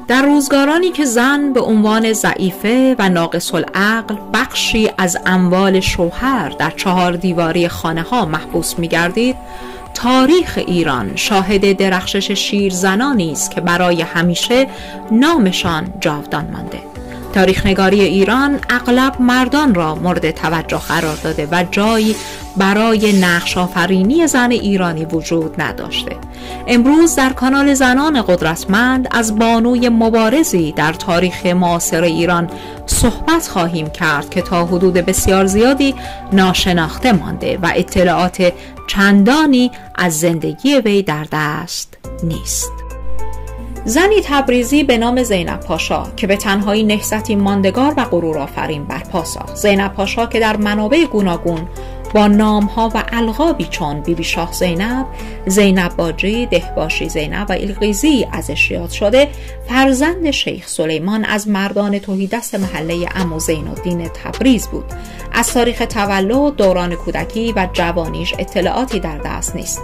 در روزگارانی که زن به عنوان ضعیفه و ناقص العقل بخشی از اموال شوهر در 4 دیواری خانه ها محبوس می گردید، تاریخ ایران شاهد درخشش شیرزنانی است که برای همیشه نامشان جاودان مانده. تاریخ نگاری ایران اغلب مردان را مورد توجه قرار داده و جایی برای نقش آفرینی زن ایرانی وجود نداشته. امروز در کانال زنان قدرتمند از بانوی مبارزی در تاریخ معاصر ایران صحبت خواهیم کرد که تا حدود بسیار زیادی ناشناخته مانده و اطلاعات چندانی از زندگی وی در دست نیست. زنی تبریزی به نام زینب پاشا که به تنهایی نهضتی ماندگار و غرورآفرین برپا ساخت. زینب پاشا که در منابع گوناگون با نامها و القابی چون بیبی شاه زینب، زینب باجی، دهباشی زینب و القیزی ازش یاد شده، فرزند شیخ سلیمان از مردان تهیدست محله عمو زین‌الدین تبریز بود. از تاریخ تولد، دوران کودکی و جوانیش اطلاعاتی در دست نیست.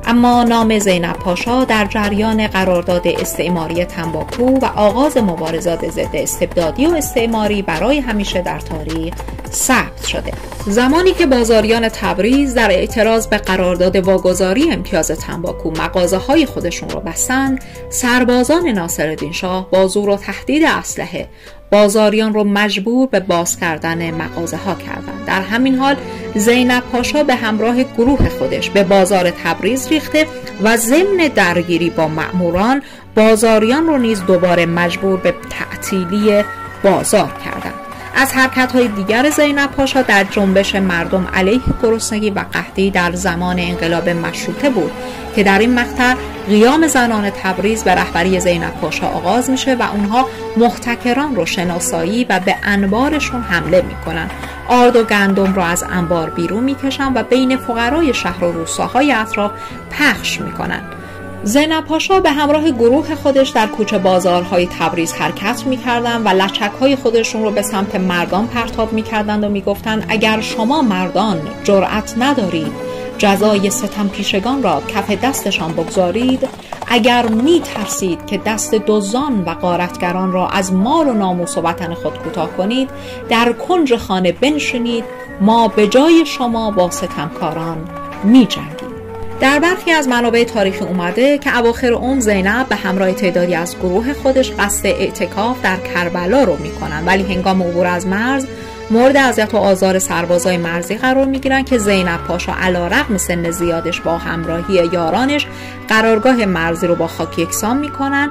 اما نام زینب پاشا در جریان قرارداد استعماری تنباکو و آغاز مبارزات ضد استبدادی و استعماری برای همیشه در تاریخ ثبت شده. زمانی که بازاریان تبریز در اعتراض به قرارداد واگذاری امتیاز تنباکو مغازه‌های خودشون رو بستند، سربازان ناصرالدین شاه با زور و تهدید اسلحه بازاریان رو مجبور به باز کردن مغازه‌ها کردند. در همین حال زینب پاشا به همراه گروه خودش به بازار تبریز ریخته و ضمن درگیری با مأموران بازاریان رو نیز دوباره مجبور به تعطیلی بازار کردند. از حرکت‌های دیگر زینب پاشا در جنبش مردم علیه گرسنگی و قحطی در زمان انقلاب مشروطه بود که در این مقطع قیام زنان تبریز به رهبری زینب پاشا آغاز میشه و اونها محتکران رو شناسایی و به انبارشون حمله میکنن. آرد و گندم رو از انبار بیرون میکشن و بین فقرای شهر و روستاهای اطراف پخش میکنن. زینب پاشا به همراه گروه خودش در کوچه بازارهای تبریز حرکت میکردند و لچکهای خودشون رو به سمت مردان پرتاب میکردند و میگفتند اگر شما مردان جرأت ندارید جزای ستم پیشگان را کف دستشان بگذارید، اگر میترسید که دست دزدان و غارتگران را از مال و ناموس و وطن خود کوتاه کنید، در کنج خانه بنشینید، ما به جای شما با ستمکاران میجنگیم. در برخی از منابع تاریخی اومده که اواخر عمر زینب به همراه تعدادی از گروه خودش قصد اعتکاف در کربلا رو میکنن، ولی هنگام عبور از مرز مورد اذیت و آزار سربازای مرزی قرار میگیرن که زینب پاشا علیرغم سن زیادش با همراهی یارانش قرارگاه مرزی رو با خاک یکسان میکنن